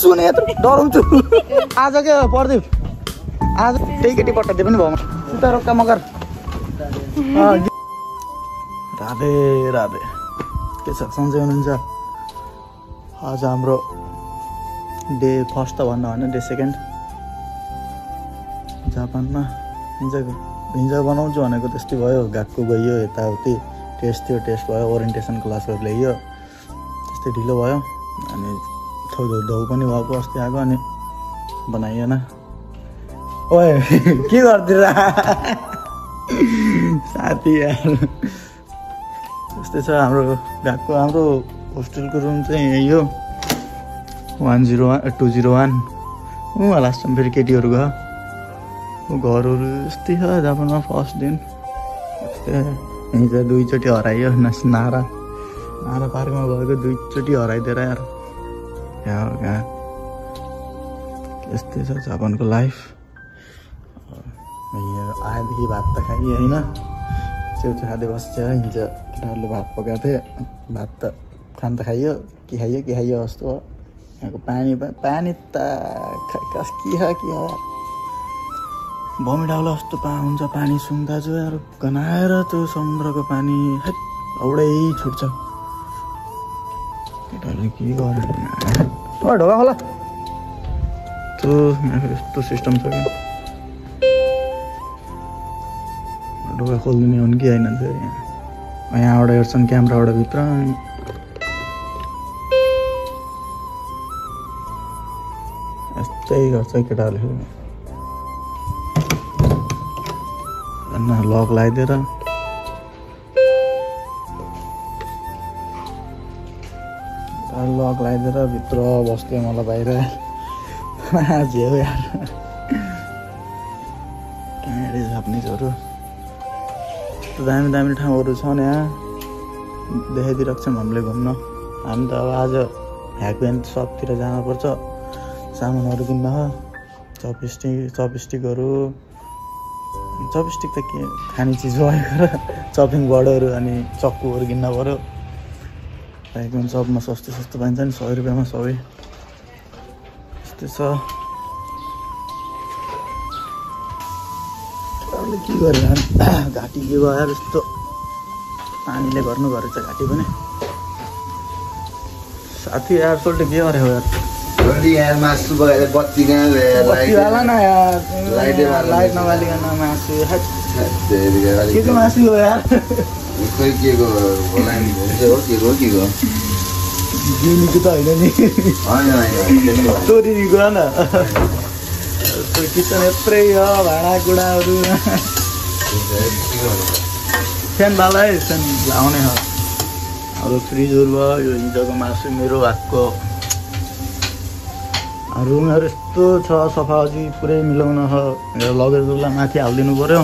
सुने यत्रो डराउँछु आज के प्रदीप आज त्यही केटी पठाइदिए पनि भयो उता रोक्का मगर राधे राधे के छ सन्चै हुनुहुन्छ आज हाम्रो डे फर्स्ट त भन्नु होइन डे सेकेन्ड जापानमा हिजो बनाउँछु भनेको त्यस्तै भयो गएको गइयो यताउति टेस्ट थियो टेस्ट भयो ओरिएन्टेसन क्लासहरू ल्याइयो त्यस्तै ढिलो भयो अनि धौ पनि भएको अस्ति आएको अनि बनाइएन ओए के गर्दिरा साथी यार त्यस्तै छ हाम्रो गएको हाम्रो होस्टेलको रुम चाहिँ यही हो 201 लास्ट टाइम फेरि केटीहरू गयो घरहरू यस्तै छ जापानमा फर्स्ट दिन हिजो 2 चोटि हराइयो नारा पार्कमा गएको 2 चोटि हराइदिएर यार कहाँ यस्तै छ जापानको लाइफ आएदेखि भात त खाइयो होइन च्याउचाउ खाँदै बस्छ हिजो केटाहरूले भात पकाएको थिएँ भात त खान त खाइयो के खाइयो जस्तो यहाँको पानी त कस के भमिट आउला जस्तो हुन्छ पानी सुन्दा चाहिँ यार गनाएर त्यो समुद्रको पानी औडै छुट्छ केटाहरूले के गर्नु ढोका खोला त्यो यस्तो सिस्टम छ कि ढोका खोलिदिने हुन् कि होइन यहाँबाट हेर्छन् क्यामेराबाट भित्र यस्तै गर्छ केटाहरूले लक लगाइदिएर भित्र बस्थ्यो मलाई बाहिर झ्याउ यार कहाँ जापानिजहरू यस्तो दामी ठाउँहरू छ नि यहाँ देखाइदिइरहेको छौँ हामीले घुम्न हामी त अब आज ह्याकब्यान्ड सपतिर जानुपर्छ सामानहरू किन्न चपस्टिकहरू चपस्टिक त के खाने चिज भएको र चपिङ बोर्डहरू अनि चक्कुहरू किन्न पऱ्यो ह्याकब्यान्ड सपमा सस्तो पाइन्छ नि 100 रुपियाँमा सबै यस्तै छ के गरेर घाँटी के भयो यस्तो पानीले गर्नु गरेछ घाँटी पनि साथी यार सोल्टे के गरेको यार मासु बगाएर बत्ती कहाँ गयो न यार लाइट नबालिकन मासु के मासु हो यार खोइ के को होला नि के को जिउनीको त होइन नि तोरीको न किचन यत्रै हो भाँडाकुँडाहरू फ्यान बाला है फ्यान लाउने हो अब फ्रिजहरू भयो यो हिजोको मासु मेरो हातको रुमहरू यस्तो छ सफा अझै पुरै मिलाउन लगेर दुला माथि हालिदिनु पऱ्यो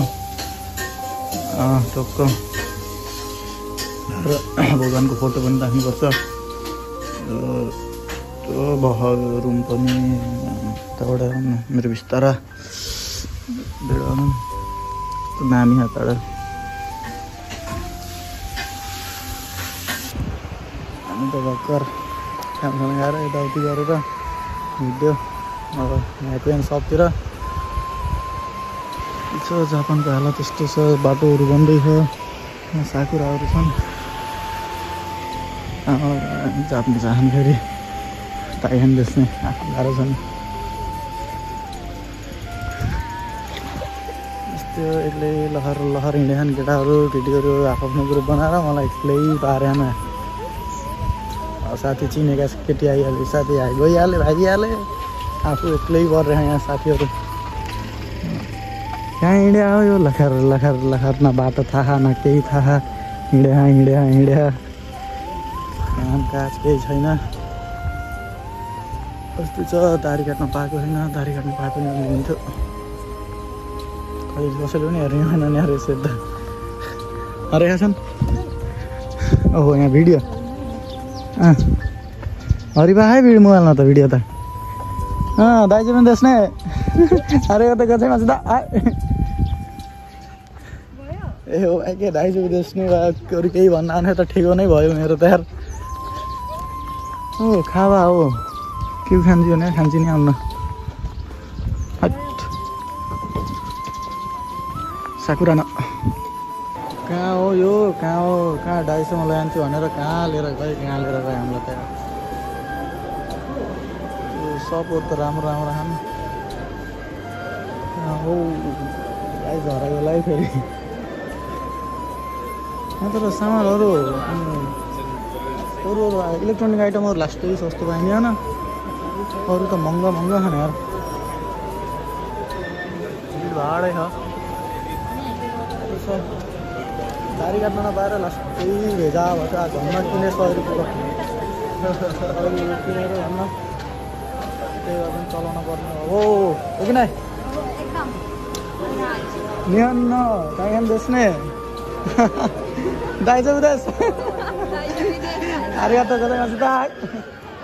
टक्क र भगवानको फोटो पनि राख्नुपर्छ त्यो भयो रुम पनि यताबाट मेरो बिस्तारा बेडमा यस्तो दामी हातबाट हामी त भर्खर खाना खाएर यताउति गरेर हिँड्यो अब ह्याकब्यान्ड सपतिर छ जापानको हालत यस्तो छ बाटोहरू बन्दैछ साकुराहरू छन् जापानिज हान फेरि ताइखान बेच्ने गाह्रो छन् यस्तो एक्लै लहर हिँडेछन् केटीहरू आफ्नो ग्रुप बनाएर मलाई एक्लै पारेन साथी चिनेका केटी आइहाल्यो साथी गइहाल्यो भागिहाल्यो आफू एक्लै गरेर यहाँ साथीहरू कहाँ हिँड्या हो यो लखर न बाटो थाहा न केही थाहा हिँड्या काम काज केही छैन कस्तो छ दारी काट्न पाएको छैन दारी काट्न पाएको पनि हुन्थ्यो खै कसैले पनि हेर्ने होइन नि रहेछ त हरेका छन् ओहो यहाँ भिडियो हरिबा है भिडियो मोबाइलमा त भिडियो त दाइजो पनि देख्ने अरे यो त गजैमा त ए हो के दाइजो देख्ने अरू केही भन्न आउने त ठिक नै भयो मेरो त यार ओ खावा हो के खान्छ भने खान्छ नि आउन हट साकुरा न कहाँ हो यो कहाँ 250 मा लान्छु भनेर कहाँ लिएर गए हामीलाई त यो सपहरु त राम्रो खान हो गाइस हरायोलाई फेरि तर सामानहरु अरू इलेक्ट्रोनिक आइटमहरु लास्टै सस्तो पाइने हैन अरू त महँगा खाने यार भाडै छ गाडी काट्न नपाएर लास्टै भेजा भन्छ घरमा किने 100 रुपैयाँको किनेर भन्न त्यही भएर पनि चलाउन पर्ने हो कि नै नियन्न काहीँ देशने दाइजो देश आरिगातो गोजाइमासु दा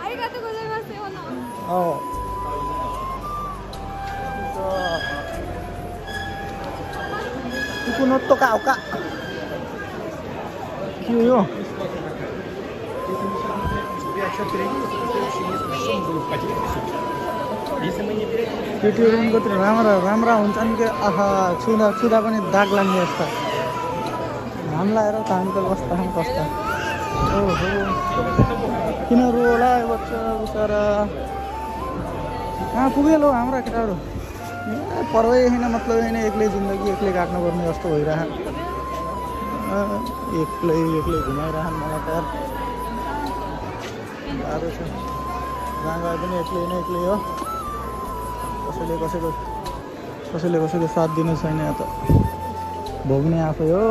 आरिगातो गोजाइमासु हो कुनो टोका ओका के हो यो केटीहरु पनि कति राम्रा हुन्छन् के आहा छुदा पनि दाग लाग्ने जस्ता हामीलाई हेर त हामी त कस्ता ओहो किन रोला बच्चा बिचारा कहाँ पुगेल हो हाम्रा केटाहरु पर्वै हैन मतलब हैन एक्लै जिन्दगी एक्लै काट्नु पर्ने जस्तो भइरहन् एक्लै घुमाइरहन् मलाई त गाह्रो छ जहाँ गए पनि एक्लै हो कसैले कसैको साथ दिने छैन यहाँ त भोग्ने आफै हो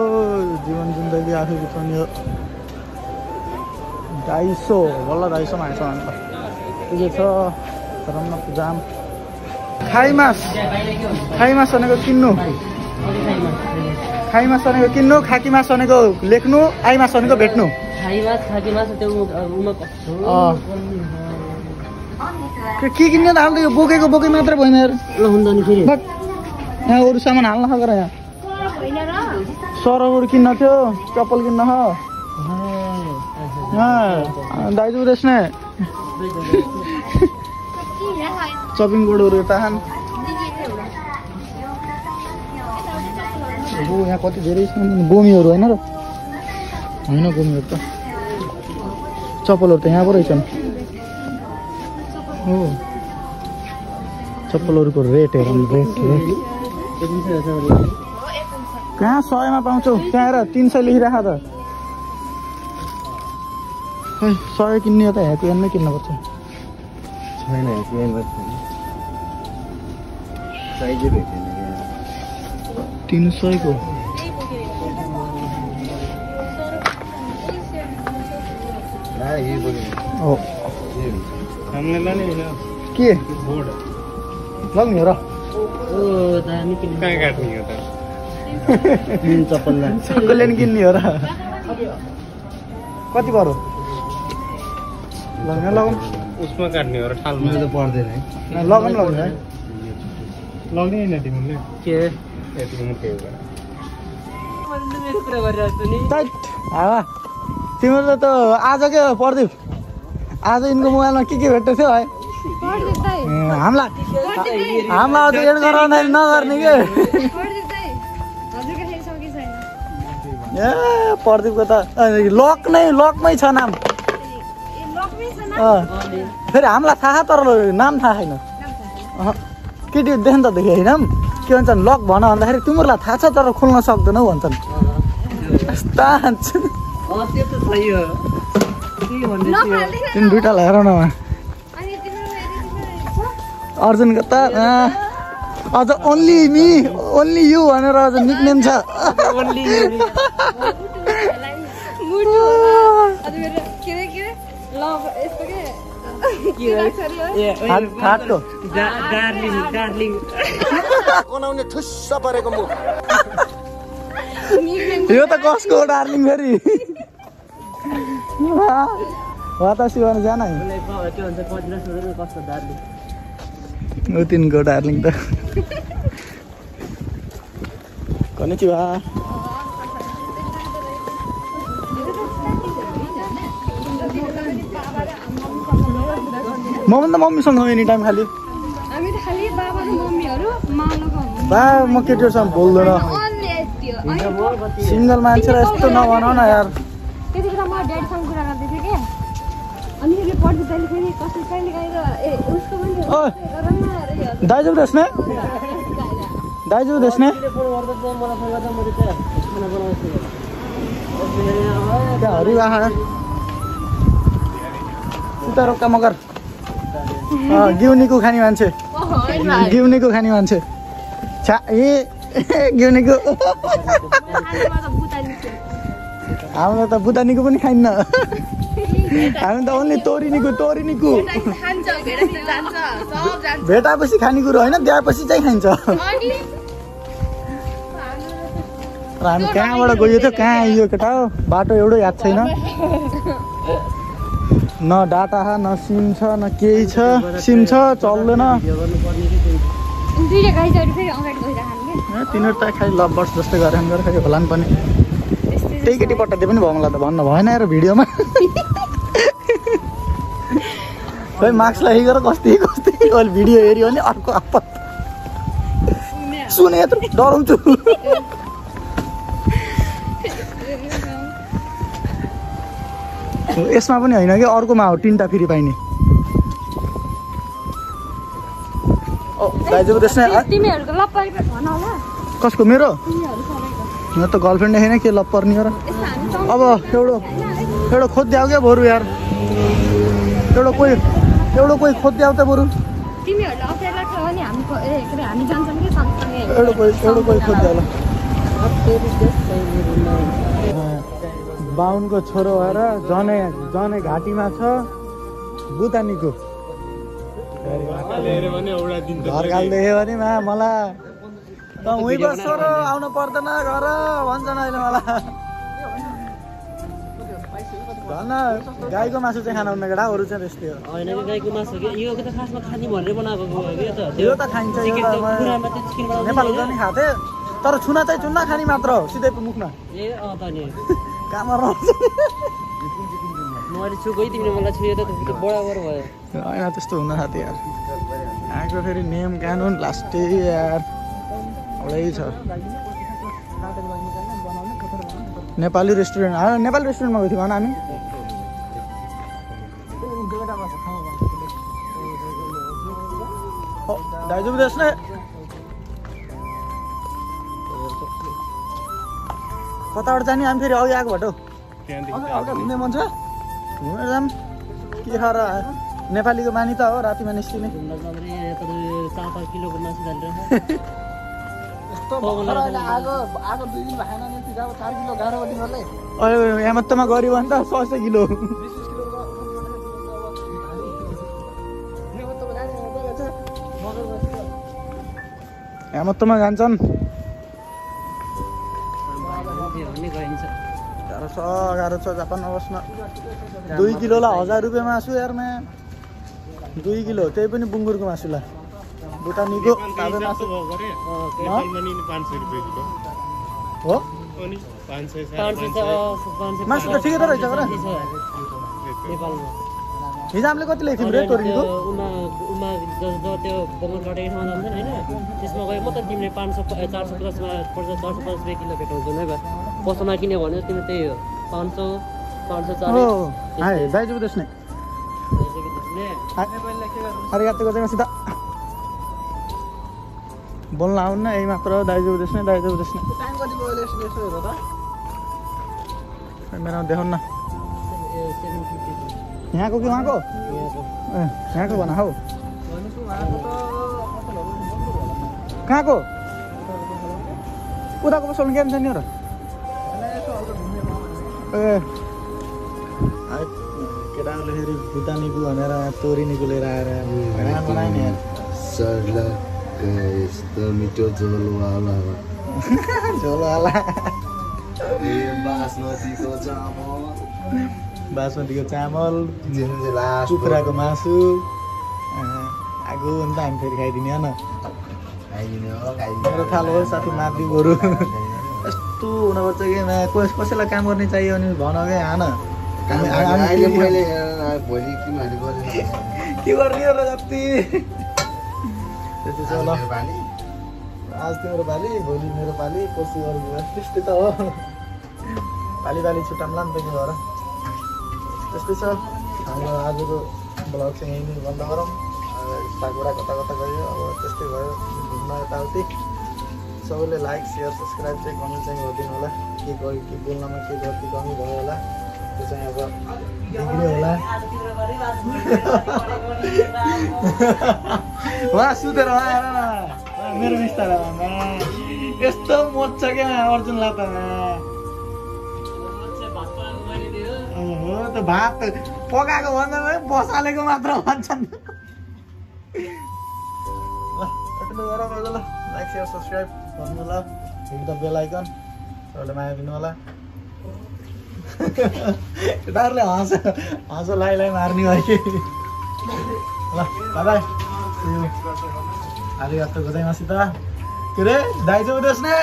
जीवन जिन्दगी आफै बिताउने हो 250 बल्ल 250 मा आएछ अन्त के छ धरम जाम खाइमास भनेको किन्नु खाइमास भनेको किन्नु खाकीमास भनेको लेख्नु आइमास भनेको भेट्नु के किन्ने त हाल्दै यो बोके मात्र भएन यार यहाँ अरू सामान हाल्न खाएर यहाँ सरहरू किन्न थियो चप्पल किन्न दाइजो देख्ने चपिङ बोर्डहरू यता खान यहाँ कति धेरै गोमीहरू होइन र होइन गोमीहरू त चप्पलहरू त यहाँ पो रहेछन् हो चप्पलहरूको रेट हेरौँ रेट कहाँ 100 मा पाउँछौ त्यहाँ हेर 300 लेखिराख त खै 100 किन्ने हो त यहाँको एनमै किन्नुपर्छ छैन यहाँको एनमा साइजै भेटेन 300 को हमने लाने के बोर्ड लाग्ने हो र कहाँ काट्ने हो त चप्पल किन्ने हो र कति पर्यो लगन उसमा काट्ने हो र ठालमा त पर्दैन है लगन लग्ने हैन तिमीले के तिमीले के तिम्रो त आज के प्रदीप आज यिनको मोबाइलमा के भेट्दै थियो है हामीलाई त एड गराउँदैन नगर्ने के ए प्रदीपको त लकमै छ नाम फेरि हामीलाई थाहा तर नाम थाहा छैन केटी देख्न त देखे होइन के भन्छन् लक भन भन्दाखेरि तिमीहरूलाई थाहा छ तर खोल्न सक्दैनौ भन्छन् तिमी दुइटा हेर न अर्जुनको त अझ ओन्ली मी ओन्ली यु भनेर अझ निकनेम छ यो त कसको डार्लिङ फेरि वातासी भने जान है तिनको डार्लिङ त कनेचिवा म पनि त मम्मीसँग एनी टाइम खालि हामी त खालि बाबा र मम्मीहरू मालको बा म केटीहरूसँग बोल्दैन सिङ्गल मान्छे र यस्तो नभनौ न यार त्यति बेला म ड्याडीसँग कुरा गर्दै थिएँ क्या अनि फेरि पढ्दै तैँले फेरि कसै कहिले गएर उसको पनि दाइजु देख्ने दाइजु देख्ने हरिवाहा उता रोक्का मगर गिउनीको खाने मान्छे गिउनीको खाने मान्छे छा ए गिउनीको हामीलाई त बुदानीको पनि खाइन्न हामी त ओन्ली तोरिनीको भेटापछि खाने कुरो होइन द्याएपछि चाहिँ खाइन्छ हामी कहाँबाट गयो थियो कहाँ आइयो केटा हो बाटो एउटै याद छैन न डाटा न सिम छ न केही छ सिम छ चल्दैन तिनीहरू त खालि लभबर्स जस्तै गरेर खालि होला नि पनि त्यही केटी पठाइदिए पनि भयो मलाई त भन्न भएन यार भिडियोमा खै मार्क्स लगाइगर कस्तै अहिले भिडियो हेऱ्यो भने अर्को आपत सुने यत्रो डराउँछु यसमा पनि होइन कि अर्कोमा हो तिनवटा फेरि पाइने दाइजोको त्यसमा कसको मेरो मेरो त गर्लफ्रेन्ड देखेन के लप पर्ने हो र अब एउटा खोज्दै आऊ क्या बरु यार एउटा कोही खोज्दै आऊ त बरु एउटा कोही खोज्दै आऊ बाहुनको छोरो भएर जने घाँटीमा छ बुतानीको घर गाल देख्यो भने मलाई त उही बस्छ र आउनु पर्दैन घर भन्छन् अहिले मलाई धन्न गाईको मासु चाहिँ खान हुन्न केटा अरू चाहिँ त्यस्तै हो होइन गाईको मासु के यो त खासमा खानी भनेर बनाएको हो यो त खाइन्छ नेपालको पनि खाथे तर छुना चाहिँ चुन्ना खानी मात्र हो सिधै मुखमा ए अँ त नि काम गर्न मैले छु गइ तिमीले मलाई छुयो त बराबर भयो होइन त्यस्तो हुन साथी यार आएको फेरि नियम कानुन लास्टै यार एउटै छ नेपाली रेस्टुरेन्ट नेपाली रेस्टुरेन्टमा गएको थियौँ हामी दाइजु देश नै कताबाट जाने हामी फेरि अघि आएको बाटो घुम्ने मन छ घुमेर जाऊँ के खा र नेपालीको बानी त हो रातिमा निस्किने 4-5 किलोको मासु हालेर यहाँ मात्रमा गऱ्यो भने त 600 किलो यहाँ मात्रमा जान्छन् गाह्रो छ जापानमा बस्न 2 किलोलाई 1000 रुपियाँ मासु यारमा 2 किलो त्यही पनि बुङ्गुरको मासुलाई बुटानीको ताजा मासु हो मासु त ठिकै त रहेछ र हिजो हामीले कति ल्याएको थियौँ रे तोरीको त्यो बङ्गल लडेको ठाउँमा जान्छ नि होइन त्यसमा गयो म त तिमीले 450मा पर्छ 450 रुपियाँ किलो भेटाउँछौ नै भए पसलमा किन्यो भने तिमी त्यही हो 500 दाइजु देश नै अरे याद गर्दैन सिधा बोल्न आउन्न यही मात्र दाइजु देश नै मेरो देखाउन न यहाँको कि उहाँको यहाँको भन हौ कहाँको उताको पसल गेम छ नि र केटाहरूले फेरि भुटानीको भनेर तोरिनीको लिएर आएर बनायो नि यस्तो मिठो झोलवाला बासमतीको चामल कुखुराको मासु आगो अन्त हामी फेरि खाइदिने होइन मेरो थाल हो साथी मारिदिउँ बरु यस्तो हुनुपर्छ कि कसैलाई काम गर्ने चाहियो भने भन क्या हान जति गर्ने होला जति त्यति छ ल आज तिम्रो पाली भोलि मेरो पाली पर्सि अरू त्यस्तै त हो पाली छुट्टाउँला नि त के भएर त्यस्तै छ हाम्रो आजको ब्लग चाहिँ यहीँ नै बन्द गरौँ सागुडा कता गयो अब त्यस्तै भयो घुम्न यताउति सबैले लाइक सेयर सब्सक्राइब चाहिँ कमेन्ट चाहिँ गरिदिनु होला के बोल्नमा के गल्ती कमी भयो होला त्यो चाहिँ अब बिग्रियो होला उहाँ सुतेर आएर मेरो बिस्तारमा यस्तो मोच्छ क्या अर्जुनलाई त हो त भात पकाएको भन्दा बसालेको मात्र भन्छन् ल यति गरौँ ल लाइक सेयर सब्सक्राइब गर्नु होला हिट द बेल आइकन सबैले माया दिनु होला केटाहरूले हाँसो लाई मार्ने भयो कि ल बाई आलिगातो गोजाइमासित के अरे दाइजो उदेश नै